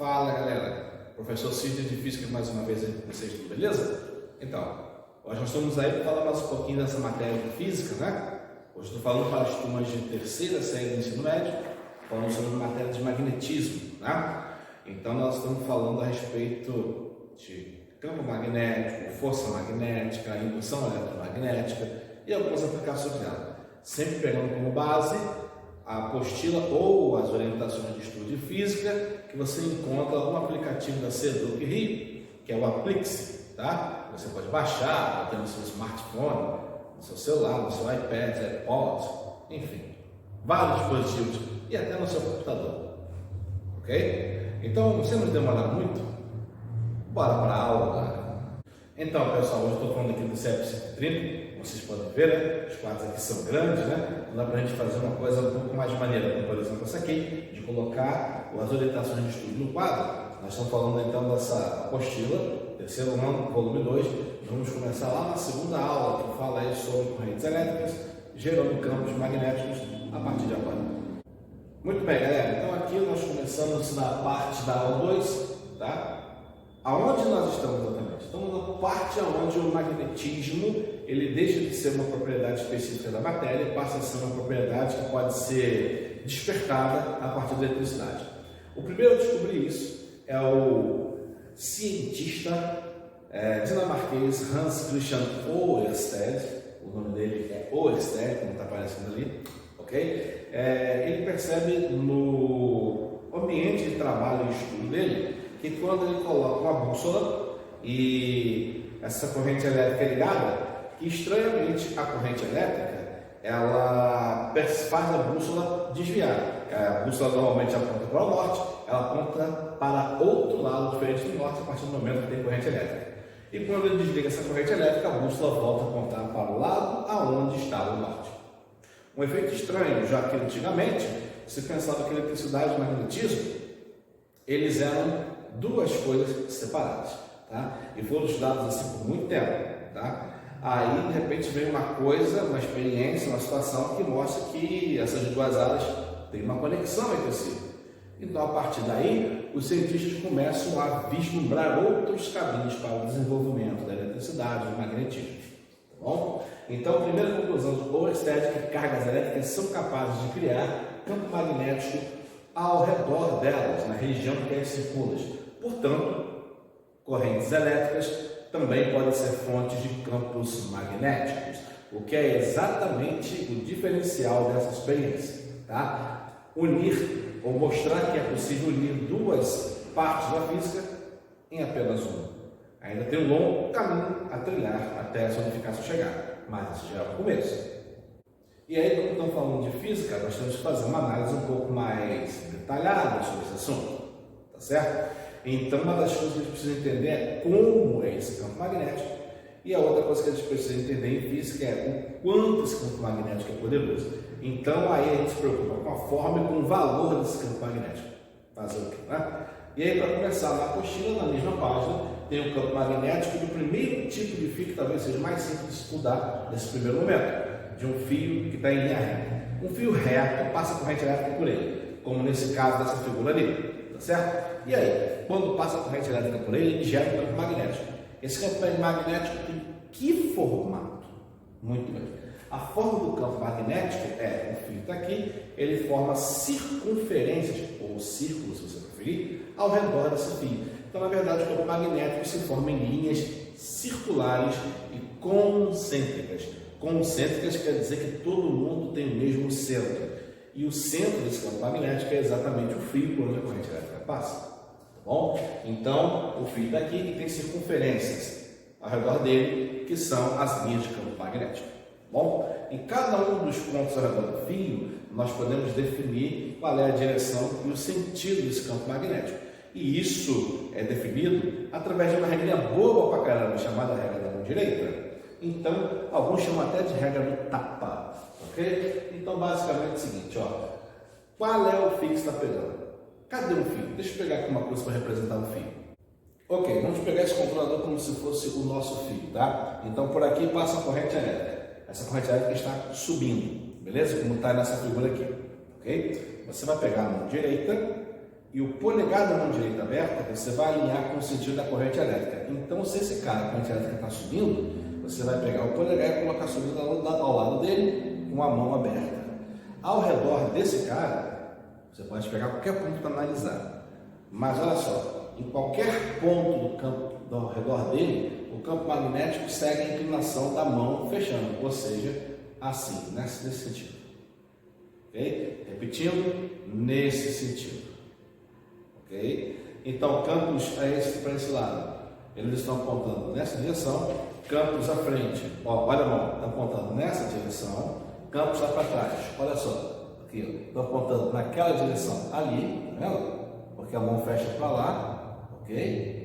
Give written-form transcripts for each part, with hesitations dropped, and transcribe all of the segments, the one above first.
Fala galera, professor Sidney de Física mais uma vez aí com vocês, tudo beleza? Então, hoje nós estamos aí para falar mais um pouquinho dessa matéria de Física, né? Hoje estou falando para as turmas de terceira série do ensino médio, falando sobre matéria de magnetismo, né? Então nós estamos falando a respeito de campo magnético, força magnética, indução eletromagnética e algumas aplicações dela, sempre pegando como base a apostila ou as orientações de estudo de física que você encontra no aplicativo da Seduc Rio, que é o Aplix, tá? Você pode baixar, ter no seu smartphone, no seu celular, no seu iPad, AirPods, enfim, vários dispositivos e até no seu computador, ok? Então, sem nos demorar muito, bora para a aula. Então, pessoal, hoje eu estou falando aqui do CEP 130. Vocês podem ver, né? Os quadros aqui são grandes, né? Não dá para a gente fazer uma coisa um pouco mais maneira, como por exemplo essa aqui, de colocar as orientações de estudo no quadro. Nós estamos falando então dessa apostila, terceiro ano, volume 2. Vamos começar lá na segunda aula, que fala aí sobre correntes elétricas, gerando campos magnéticos a partir de agora. Muito bem, galera. Então aqui nós começamos na parte da aula 2, tá? Aonde nós estamos exatamente? Estamos na parte onde o magnetismo ele deixa de ser uma propriedade específica da matéria e passa a ser uma propriedade que pode ser despertada a partir da eletricidade. O primeiro a descobrir isso é o cientista dinamarquês Hans Christian Ørsted. O nome dele é Ørsted, como está aparecendo ali, ok? Ele percebe no ambiente de trabalho e estudo dele que quando ele coloca uma bússola e essa corrente elétrica é ligada, que estranhamente a corrente elétrica ela faz a bússola desviar. A bússola normalmente aponta para o norte, ela aponta para outro lado diferente do norte a partir do momento que tem corrente elétrica. E quando ele desliga essa corrente elétrica, a bússola volta a apontar para o lado aonde estava o norte. Um efeito estranho, já que antigamente se pensava que eletricidade e magnetismo eles eram duas coisas separadas, tá? E foram estudados assim por muito tempo, tá? Aí de repente vem uma coisa, uma experiência, uma situação que mostra que essas duas áreas têm uma conexão entre si. Então a partir daí os cientistas começam a vislumbrar outros caminhos para o desenvolvimento da eletricidade e do magnetismo, tá bom? Então a primeira conclusão de Ørsted é que cargas elétricas são capazes de criar campo magnético ao redor delas, na região que elas circulam. Portanto, correntes elétricas também podem ser fontes de campos magnéticos, o que é exatamente o diferencial dessa experiência, tá? Unir ou mostrar que é possível unir duas partes da física em apenas uma. Ainda tem um longo caminho a trilhar até essa unificação chegar, mas esse já é o começo. E aí, quando estamos falando de física, nós temos que fazer uma análise um pouco mais detalhada sobre esse assunto, tá certo? Então, uma das coisas que a gente precisa entender é como é esse campo magnético, e a outra coisa que a gente precisa entender em física é o quanto esse campo magnético é poderoso. Então, aí a gente se preocupa com a forma e com o valor desse campo magnético. Fazer o quê, né? E aí, para começar, na apostila, na mesma página, tem o campo magnético do primeiro tipo de fio que talvez seja mais simples de estudar nesse primeiro momento. De um fio que está em linha reta. Um fio reto passa corrente elétrica por ele, como nesse caso dessa figura ali, tá certo? E aí, quando passa a corrente elétrica por ele, ele gera um campo magnético. Esse campo magnético tem que formato? Muito bem. A forma do campo magnético o fio está aqui, ele forma circunferências, ou círculos, se você preferir, ao redor desse fio. Então, na verdade, o campo magnético se forma em linhas circulares e concêntricas. Concêntricas quer dizer que todo mundo tem o mesmo centro. E o centro desse campo magnético é exatamente o fio por onde a corrente elétrica passa. Tá bom? Então, o fio daqui e tem circunferências ao redor dele, que são as linhas de campo magnético. Tá bom? Em cada um dos pontos ao redor do fio, nós podemos definir qual é a direção e o sentido desse campo magnético. E isso é definido através de uma regrinha boba pra caramba, chamada regra da mão direita. Então, alguns chamam até de regra do tapa, ok? Então, basicamente é o seguinte, ó. Qual é o fio que está pegando? Cadê o fio? Deixa eu pegar aqui uma coisa para representar o fio. Ok, vamos pegar esse controlador como se fosse o nosso fio, tá? Então, por aqui passa a corrente elétrica. Essa corrente elétrica está subindo, beleza? Como está nessa figura aqui, ok? Você vai pegar a mão direita e o polegar da mão direita aberta, você vai alinhar com o sentido da corrente elétrica. Então, se esse cara, a corrente elétrica está subindo, você vai pegar o polegar e colocar subindo ao lado dele com a mão aberta. Ao redor desse cara, você pode pegar qualquer ponto para analisar. Mas olha só, em qualquer ponto do campo ao redor dele, o campo magnético segue a inclinação da mão fechando, ou seja, assim, nesse sentido. Ok? Repetindo, nesse sentido. Ok? Então, campos para esse lado, eles estão apontando nessa direção, campos à frente, ó, olha a mão, estão apontando nessa direção, campos lá para trás, olha só, aqui, estão apontando naquela direção ali, tá vendo? Porque a mão fecha para lá, ok?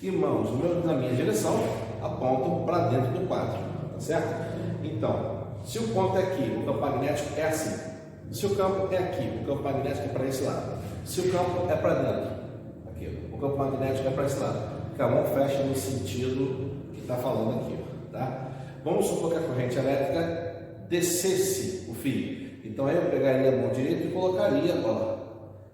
E mãos na minha direção apontam para dentro do quadro, tá certo? Então, se o ponto é aqui, o campo magnético é assim. Se o campo é aqui, o campo magnético é para esse lado. Se o campo é para dentro, aqui, o campo magnético é para esse lado. Porque a mão fecha no sentido que está falando aqui, tá? Vamos supor que a corrente elétrica descesse o fio. Então aí eu pegaria a mão direita e colocaria, ó,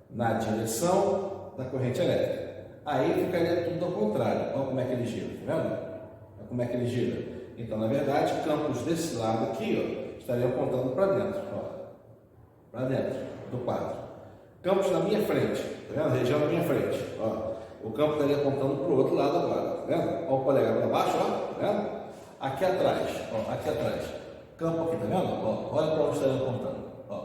na direção da corrente elétrica. Aí ficaria tudo ao contrário. Olha como é que ele gira, tá vendo? Olha como é que ele gira. Então, na verdade, campos desse lado aqui, ó, estariam apontando para dentro, ó, para dentro do quadro. Campos na minha frente, tá vendo? Região na minha frente, ó. O campo estaria apontando para o outro lado agora, tá vendo? Olha o polegar para baixo, ó, tá vendo? Aqui atrás, ó, aqui atrás. Campo aqui, tá vendo? Ó, olha para onde estaria apontando, ó,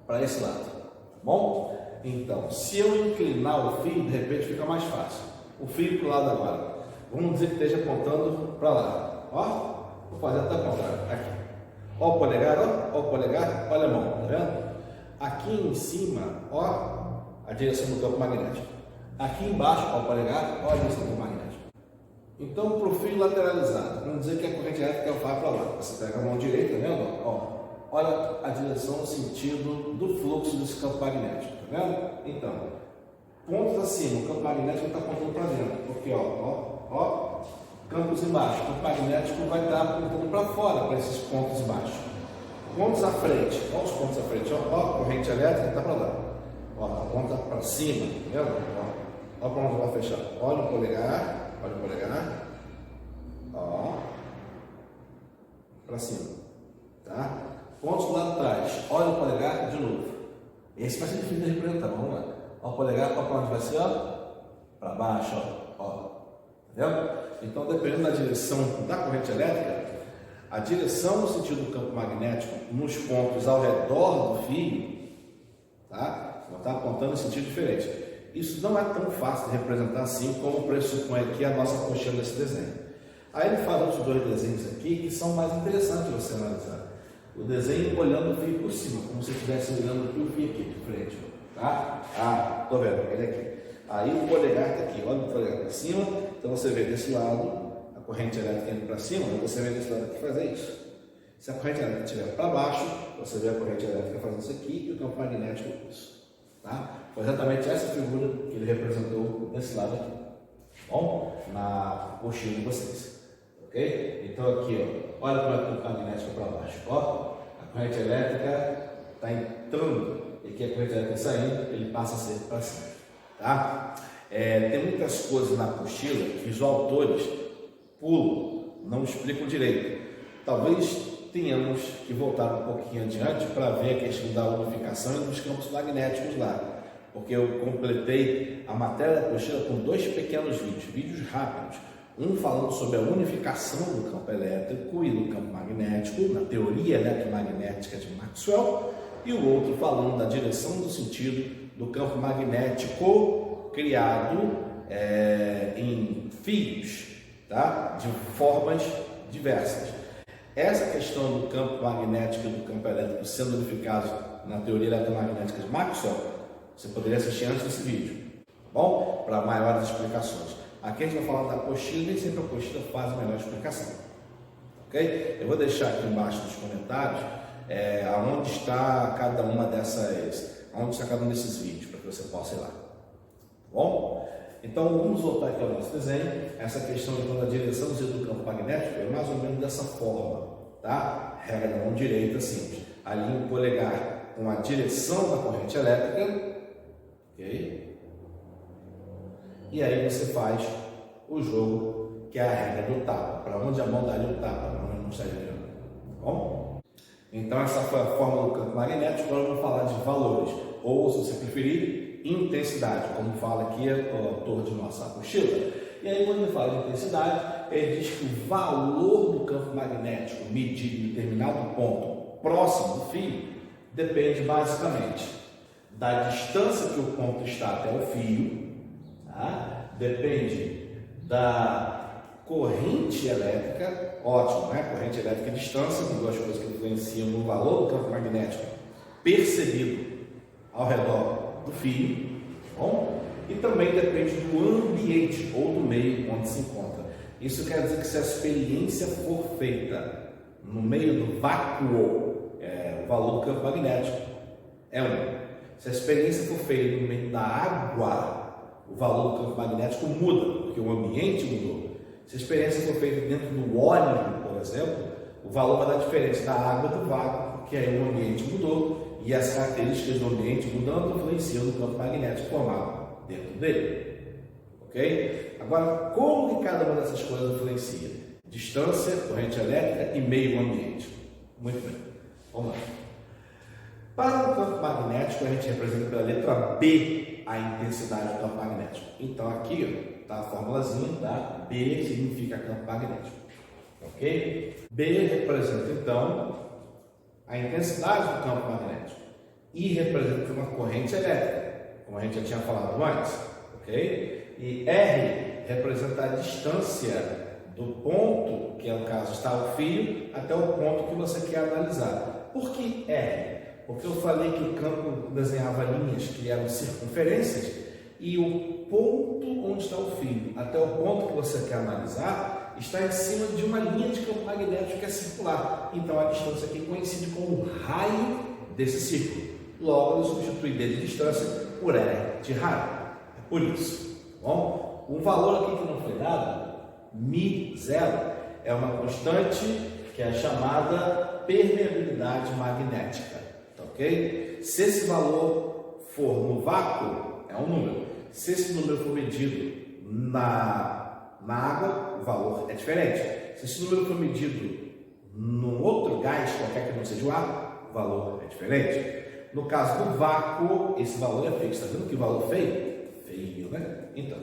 para esse lado, tá bom? Então, se eu inclinar o fio, de repente fica mais fácil. O fio para o lado agora. Vamos dizer que esteja apontando para lá. Ó, vou fazer até o contrário. Aqui. Ó o polegar, ó o polegar, olha a mão, tá vendo? Aqui em cima, ó, a direção do campo magnético. Aqui embaixo, ó o polegar, ó a direção do campo magnético. Então, para o fio lateralizado, vamos dizer que a corrente elétrica vai para lá. Você pega a mão direita, tá vendo? Ó, olha a direção, o sentido do fluxo desse campo magnético, tá vendo? Então, pontos acima, o campo magnético está apontando para dentro, porque ó, campos embaixo, o campo magnético vai estar apontando para fora, para esses pontos embaixo. Pontos à frente, olha os pontos à frente, ó, a corrente elétrica está para lá, ó, aponta para cima, tá vendo? Ó para onde vai fechar, olha o polegar, ó, para cima, tá? Pontos lá atrás, olha o polegar de novo. Esse vai ser difícil de representar, vamos lá. Olha o polegar, olha para onde vai ser, ó, para baixo, ó, tá vendo? Então, dependendo da direção da corrente elétrica, a direção no sentido do campo magnético nos pontos ao redor do fio, tá? Vão estar apontando em sentido diferente. Isso não é tão fácil de representar assim como pressupõe aqui a nossa apostila desse desenho. Aí ele faz outros dois desenhos aqui que são mais interessantes de você analisar. O desenho olhando o fio por cima, como se estivesse olhando o fio aqui de frente, tá? Ah, tô vendo, ele aqui. Aí o polegar está aqui, olha o polegar para cima, então você vê desse lado a corrente elétrica indo para cima, e você vê desse lado aqui fazer isso. Se a corrente elétrica estiver para baixo, você vê a corrente elétrica fazendo isso aqui e o campo magnético isso. Tá? Foi exatamente essa figura que ele representou desse lado aqui, bom? Na apostila de vocês. Ok? Então aqui, ó, olha para o campo magnético para baixo, ó, a corrente elétrica está entrando e aqui a corrente elétrica saindo, ele passa a ser para cima, tá? Tem muitas coisas na apostila que os autores pulam, não explicam direito. Talvez tenhamos que voltar um pouquinho adiante para ver a questão da unificação e dos campos magnéticos lá, porque eu completei a matéria da apostila com dois pequenos vídeos rápidos. Um falando sobre a unificação do campo elétrico e do campo magnético, na teoria eletromagnética de Maxwell, e o outro falando da direção do sentido do campo magnético criado em fios, tá? De formas diversas. Essa questão do campo magnético e do campo elétrico sendo unificados na teoria eletromagnética de Maxwell, você poderia assistir antes desse vídeo, tá bom? Para maiores explicações. Aqui a gente vai falar da apostila, nem sempre a apostila faz a melhor explicação, ok? Eu vou deixar aqui embaixo nos comentários aonde está cada uma dessas, onde está cada um desses vídeos, para que você possa ir lá, tá bom? Então vamos voltar aqui ao nosso desenho. Essa questão da direção do campo magnético é mais ou menos dessa forma, tá? Regra da mão direita simples, alinha o polegar com a direção da corrente elétrica ok? E aí você faz o jogo, que é a regra do tapa, para onde a mão daria o tapa, para onde não estaria girando, tá bom? Então essa foi a fórmula do campo magnético. Agora vamos falar de valores, ou se você preferir, intensidade, como fala aqui o autor de nossa apostila. E aí quando ele fala de intensidade, ele diz que o valor do campo magnético medido em determinado ponto próximo do fio depende basicamente da distância que o ponto está até o fio, tá? Depende da corrente elétrica, ótimo, né? Corrente elétrica e distância, são duas coisas que influenciam no valor do campo magnético percebido ao redor do fio, tá bom? E também depende do ambiente ou do meio onde se encontra. Isso quer dizer que se a experiência for feita no meio do vácuo, o valor do campo magnético é 1. Se a experiência for feita no meio da água, o valor do campo magnético muda, porque o ambiente mudou. Se a experiência for feita dentro do óleo, por exemplo, o valor vai dar diferente da água do vácuo, porque aí o ambiente mudou e as características do ambiente mudando influenciam no campo magnético formado dentro dele, ok? Agora, como que cada uma dessas coisas influencia? Distância, corrente elétrica e meio ambiente. Muito bem, vamos lá. Para o campo magnético, a gente representa pela letra B a intensidade do campo magnético. Então aqui está a formulazinha, tá? B significa campo magnético, ok? B representa então a intensidade do campo magnético e representa uma corrente elétrica, como a gente já tinha falado antes, ok? E R representa a distância do ponto, que é o caso está o fio, até o ponto que você quer analisar. Por que R? Porque eu falei que o campo desenhava linhas que eram circunferências e o ponto onde está o fio, até o ponto que você quer analisar, está em cima de uma linha de campo magnético que é circular. Então a distância aqui coincide com o raio desse círculo. Logo, eu substitui D de distância por R de raio. É por isso. Bom, um valor aqui que não foi dado, μ0, é uma constante que é chamada permeabilidade magnética. Tá, ok? Se esse valor for no vácuo, é um número. Se esse número for medido na água, o valor é diferente. Se esse número for medido num outro gás, qualquer que não seja o ar, o valor é diferente. No caso do vácuo, esse valor é fixo. Está vendo que valor feio? Feio, né? Então,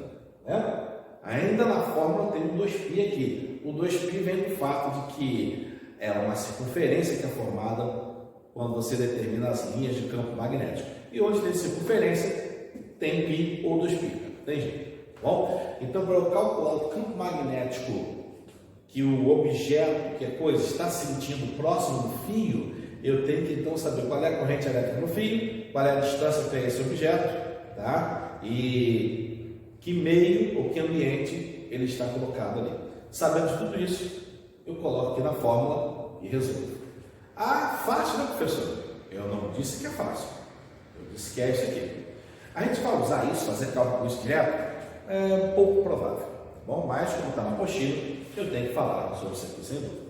né? Ainda na fórmula tem o 2π aqui. O 2π vem do fato de que é uma circunferência que é formada quando você determina as linhas de campo magnético. E onde tem circunferência, tem π ou 2π. Tem jeito. Bom, então para eu calcular o campo magnético que o objeto, que a coisa, está sentindo próximo do fio, eu tenho que então saber qual é a corrente elétrica no fio, qual é a distância até esse objeto, tá? E que meio ou que ambiente ele está colocado ali. Sabendo de tudo isso, eu coloco aqui na fórmula e resolvo. Ah, fácil, né, professor? Eu não disse que é fácil. Eu disse que é isso aqui. A gente vai usar isso, fazer cálculo com isso direto, é pouco provável. Bom, mas como está na apostila, eu tenho que falar sobre isso aqui, sem dúvida.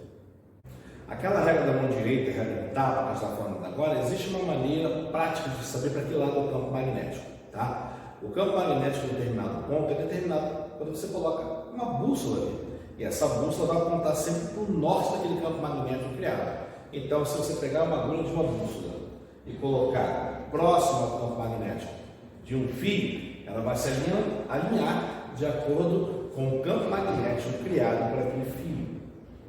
Aquela regra da mão direita, a regra do tapa, que a gente está falando agora, existe uma maneira prática de saber para que lado é o campo magnético, tá? O campo magnético em determinado ponto é determinado quando você coloca uma bússola ali. E essa bússola vai apontar sempre para o norte daquele campo magnético criado. Então, se você pegar uma agulha de uma bússola e colocar próximo ao campo magnético de um fio, ela vai se alinhar de acordo com o campo magnético criado por aquele fio,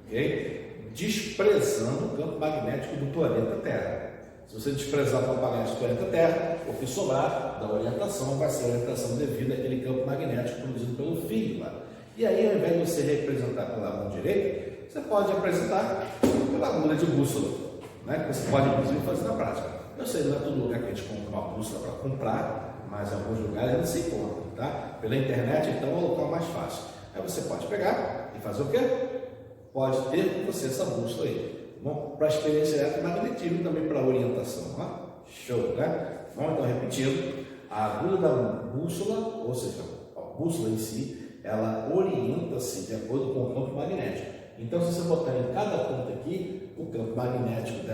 ok? Desprezando o campo magnético do planeta Terra. Se você desprezar o campo magnético do planeta Terra, o que sobrar da orientação vai ser a orientação devida àquele campo magnético produzido pelo fio lá. E aí, ao invés de você representar pela mão direita, você pode apresentar pela agulha de bússola, né? Que você pode, inclusive, fazer na prática. Eu sei, não é todo lugar que a gente compra uma bússola para comprar, mas em alguns lugares ainda se encontra, tá? Pela internet, então, é o local mais fácil. Aí você pode pegar e fazer o quê? Pode ter com você essa bússola aí. Bom, para a experiência eletromagnetismo e também para a orientação. Ó. Show, né? Bom, então, repetindo, a agulha da bússola, ou seja, a bússola em si, ela orienta-se de acordo com o campo magnético. Então, se você botar em cada ponto aqui, o campo magnético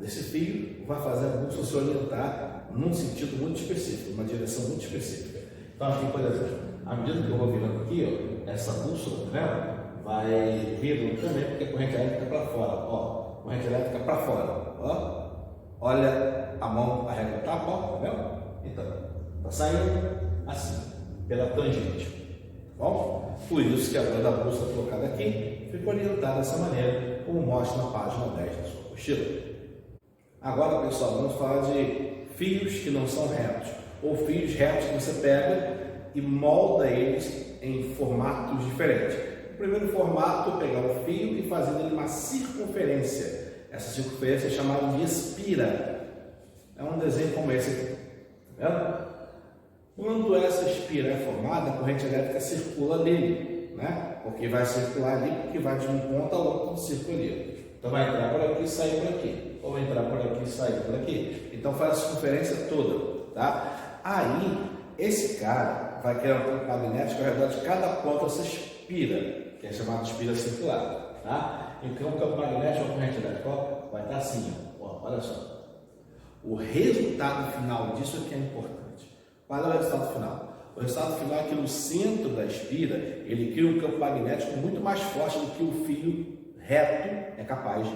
desse fio vai fazer a bússola se orientar num sentido muito específico, numa direção muito específica. Então aqui, por exemplo, à medida que eu vou virando aqui, ó, essa bússola, né, vai virando também porque a corrente elétrica para fora, ó, corrente elétrica para fora, ó. Olha a mão, a régua tá, ó, tá vendo? Então, tá saindo assim, pela tangente, tá bom? Por isso que a banda da bússola colocada aqui fica orientada dessa maneira, como mostra na página 10 da sua apostila. Agora, pessoal, vamos falar de fios que não são retos, ou fios retos que você pega e molda eles em formatos diferentes. O primeiro formato é pegar o fio e fazer nele uma circunferência. Essa circunferência é chamada de espira. É um desenho como esse aqui. Tá vendo? Quando essa espira é formada, a corrente elétrica circula nele, né? Porque vai circular ali, porque vai de um ponto ao outro do círculo ali. Então vai entrar por aqui e sair por aqui. Ou entrar por aqui e sair por aqui. Então faz a circunferência toda, tá? Aí, esse cara vai criar um campo magnético ao redor de cada ponta dessa espira, que é chamada de espira circular, tá? Então o campo magnético, a corrente elétrica, ó, vai estar assim, ó, olha só. O resultado final disso é que é importante. Qual é o resultado final? O resultado final é que no centro da espira, ele cria um campo magnético muito mais forte do que o fio reto é capaz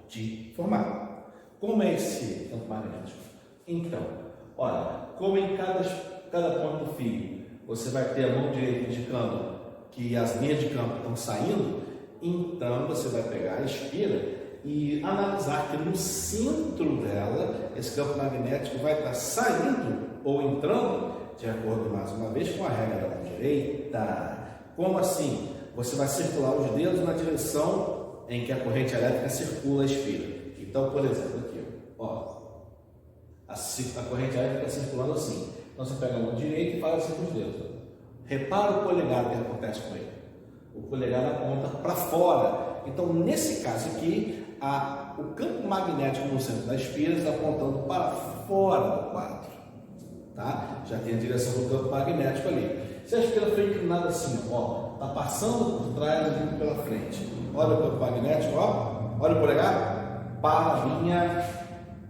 de formar. Como é esse campo magnético? Então, olha, como em cada ponto do fio, você vai ter a mão direita indicando que as linhas de campo estão saindo, então você vai pegar a espira e analisar que no centro dela, esse campo magnético vai estar saindo ou entrando, de acordo mais uma vez com a regra da mão direita. Como assim? Você vai circular os dedos na direção em que a corrente elétrica circula a espira. Então, por exemplo, aqui, ó, a corrente elétrica está circulando assim. Então você pega a mão direita e faz assim com os dedos. Repara o polegar, o que acontece com ele. O polegar aponta para fora. Então, nesse caso aqui, o campo magnético no centro da espira está apontando para fora do quadro. Tá? Já tem a direção do campo magnético ali. Se a espira for inclinada assim, ó, está passando por trás e vindo pela frente. Olha o campo magnético, ó. Olha o polegar para a linha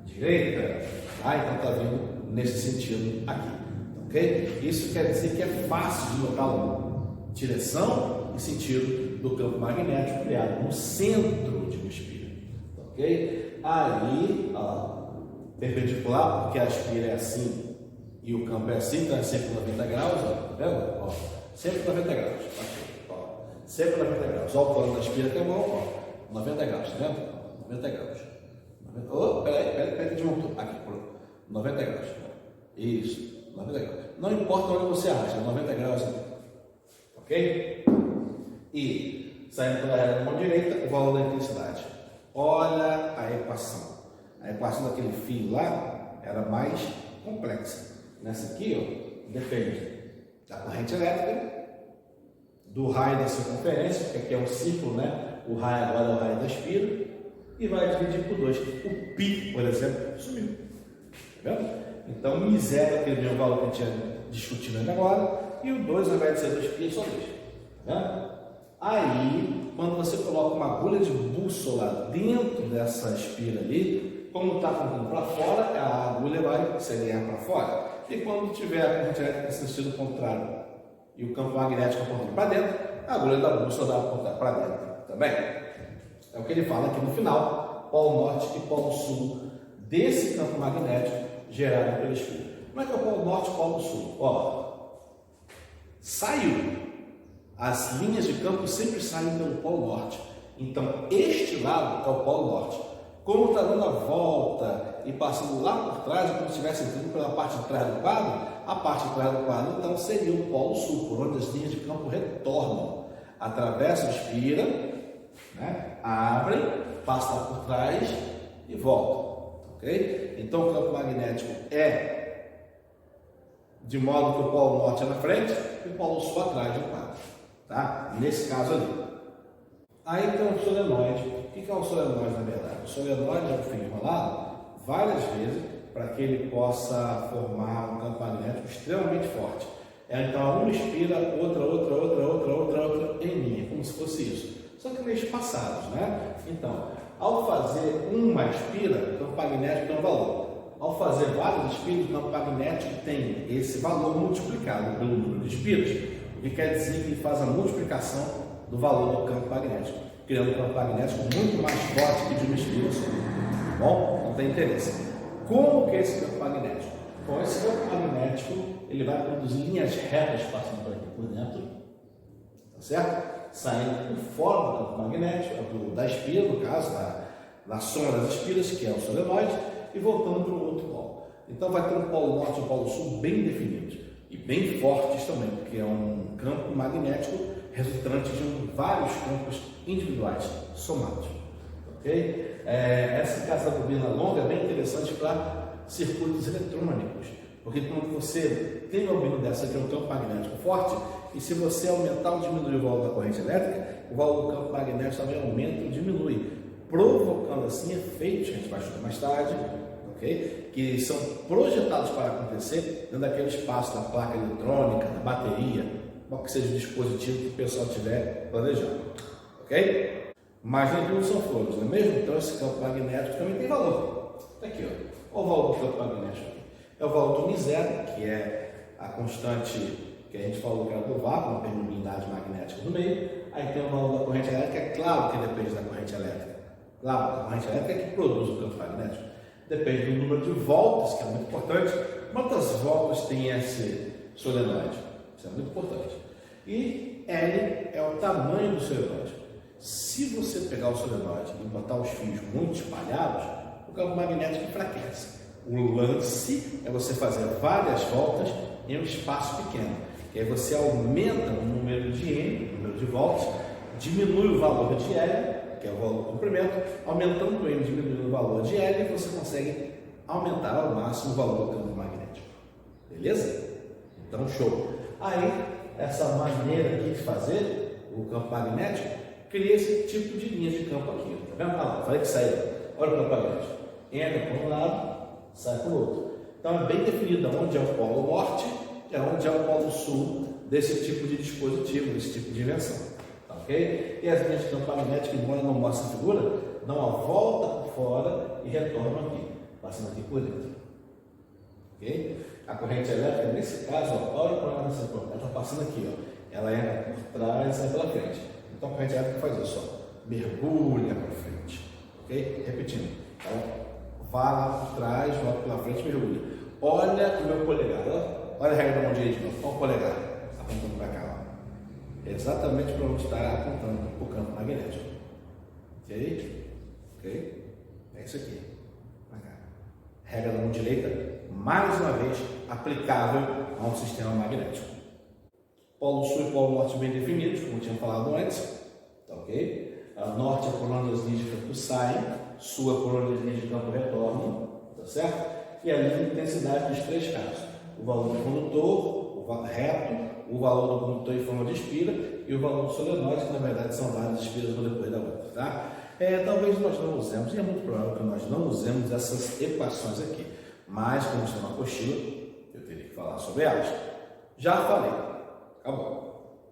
direita. Tá? Então está vindo nesse sentido aqui. Okay? Isso quer dizer que é fácil de notar direção e sentido do campo magnético criado no centro de uma espira. Ok? Aí, ó, perpendicular, porque a espira é assim e o campo é assim, então é sempre 90 graus, ó, tá vendo? Ó, sempre 90 graus. Aqui, ó, sempre 90 graus. Olha o plano da espira que é bom, ó, 90 graus, tá vendo? 90 graus. Oh, peraí, desmontou. Aqui, pronto. 90 graus. Isso, 90 graus. Não importa onde você acha, 90 graus aqui. Ok? E, saindo pela regra da mão direita, o valor da intensidade. Olha a equação. A equação daquele fio lá era mais complexa. Nessa aqui, ó, depende da corrente elétrica, do raio da circunferência, que aqui é um círculo, né? O raio agora é o raio da espira, e vai dividir por 2. O π, por exemplo, sumiu. Tá vendo? Então, o I0 é aquele mesmo valor que a gente tinha discutido ainda agora, e o 2, ao invés de ser 2π, é só 2. Tá vendo? Aí, quando você coloca uma agulha de bússola dentro dessa espira ali, como está apontando para fora, a agulha vai se alinhar para fora. E quando tiver a corrente elétrica no sentido contrário e o campo magnético apontando para dentro, a agulha da bússola vai apontar para dentro também. É o que ele fala aqui no final, polo norte e polo sul desse campo magnético gerado pela espira. Como é que é o polo norte e o polo sul? Ó, saiu. As linhas de campo sempre saem pelo polo norte. Então, este lado é o polo norte. Como está dando a volta e passando lá por trás, como se estivesse entrando pela parte de trás do quadro, a parte de trás do quadro, então, seria o polo sul, por onde as linhas de campo retornam. Atravessam a espira, né? Abrem, passam lá por trás e voltam. Ok? Então, o campo magnético é de modo que o polo norte é na frente e o polo sul atrás do quadro. Tá? Nesse caso ali. Aí tem um solenoide. O que é um solenoide na verdade? O solenoide é um fio enrolado várias vezes para que ele possa formar um campo magnético extremamente forte. Então uma inspira, outra em linha, como se fosse isso. Só que meio espaçados, né? Então, Ao fazer uma espira, o campo magnético tem um valor. Ao fazer várias espiras, o campo magnético tem esse valor multiplicado pelo número de espiras, o que quer dizer que ele faz a multiplicação do valor do campo magnético, criando um campo magnético muito mais forte que de uma espira só. Bom, não tem interesse. Como que é esse campo magnético? Bom, esse campo magnético ele vai produzir linhas retas passando por aqui por dentro, tá certo? Saindo por fora do campo magnético, da espira, no caso, da soma das espiras, que é o solenoide, e voltando para o outro polo. Então vai ter um polo norte e um polo sul bem definidos e bem fortes também, porque é um campo magnético resultante de vários campos individuais somados. Ok? Essa casa da bobina longa é bem interessante para circuitos eletrônicos, porque quando você tem uma bobina dessa que é um campo magnético forte, e se você aumentar ou diminuir o valor da corrente elétrica, o valor do campo magnético também aumenta ou diminui, provocando assim efeitos que a gente vai estudar mais tarde, ok? Que são projetados para acontecer dentro daquele espaço da placa eletrônica, da bateria, qual que seja o dispositivo que o pessoal tiver planejando, ok? Mas nem tudo são flores, não é mesmo? Então esse campo magnético também tem valor. Está aqui, ó. Olha o valor do campo magnético aqui. É o valor do μ0, que é a constante que a gente falou que era do vácuo, uma permeabilidade magnética no meio. Aí tem o valor da corrente elétrica, é claro que depende da corrente elétrica. Claro, a corrente elétrica é que produz o campo magnético. Depende do número de voltas, que é muito importante. Quantas voltas tem esse solenoide? Isso é muito importante. E L é o tamanho do solenoide. Se você pegar o solenoide e botar os fios muito espalhados, o campo magnético enfraquece. O lance é você fazer várias voltas em um espaço pequeno. E aí você aumenta o número de N, o número de voltas, diminui o valor de L, que é o valor do comprimento, aumentando o N, diminuindo o valor de L, você consegue aumentar ao máximo o valor do campo magnético. Beleza? Então, show. Aí, essa maneira aqui de fazer o campo magnético cria esse tipo de linha de campo aqui. Tá vendo? Ah, lá, falei que saiu. Olha o campo magnético. Entra por um lado, sai para o outro. Então, é bem definido onde é o polo norte e onde é o polo sul desse tipo de dispositivo, desse tipo de invenção. Ok? E as linhas de campo magnético, embora não mostre a figura, dão uma volta por fora e retornam aqui, passando aqui por dentro. Ok? A corrente elétrica, nesse caso, ó, olha para ela nessa corrente, ela está passando aqui, ó. Ela entra por trás e sai pela frente. Então a corrente elétrica faz isso, ó, mergulha para frente. Ok? Repetindo. Então, vá lá por trás, volta pela frente e mergulha. Olha o meu polegar, olha a regra da mão direita, olha o polegar, apontando para cá, ó. Exatamente para onde está apontando o campo magnético. Ok? Ok? É isso aqui. Regra da mão direita, mais uma vez, aplicável a um sistema magnético. Polo sul e polo norte bem definidos, como eu tinha falado antes. Tá ok? A norte, a coluna das linhas de campo saem, sul, a coluna das linhas de campo retornam. Tá certo? E a linha de intensidade dos três casos. O valor do condutor, o valor reto, o valor do condutor em forma de espira e o valor do solenoide, que na verdade são várias espiras uma depois da outra, tá? Talvez nós não usemos, e é muito provável que nós não usemos essas equações aqui, mas como está na apostila, eu teria que falar sobre elas. Já falei, acabou.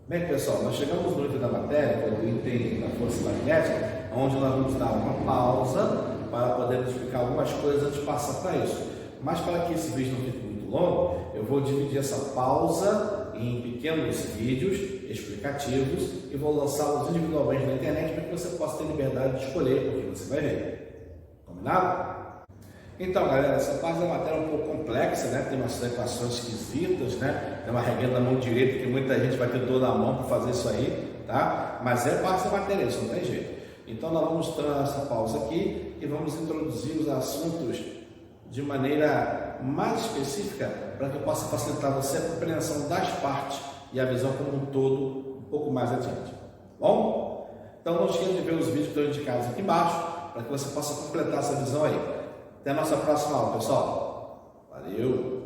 Bem, pessoal, nós chegamos no item da matéria, que é o item da força magnética, onde nós vamos dar uma pausa para poder explicar algumas coisas antes de passar para isso. Mas para que esse vídeo não fique muito longo, eu vou dividir essa pausa em pequenos vídeos explicativos e vou lançá-los individualmente na internet para que você possa ter liberdade de escolher o que você vai ver. Combinado? Então, galera, essa parte da matéria é um pouco complexa, né? Tem umas equações esquisitas, né? Tem uma regra da mão direita que muita gente vai ter dor na mão para fazer isso aí, tá? Mas é parte da matéria, isso não tem jeito. Então, nós vamos dar essa pausa aqui e vamos introduzir os assuntos de maneira mais específica para que eu possa facilitar você a compreensão das partes e a visão como um todo um pouco mais adiante. Bom? Então não esqueça de ver os vídeos que estão indicados aqui embaixo para que você possa completar essa visão aí. Até a nossa próxima aula, pessoal. Valeu!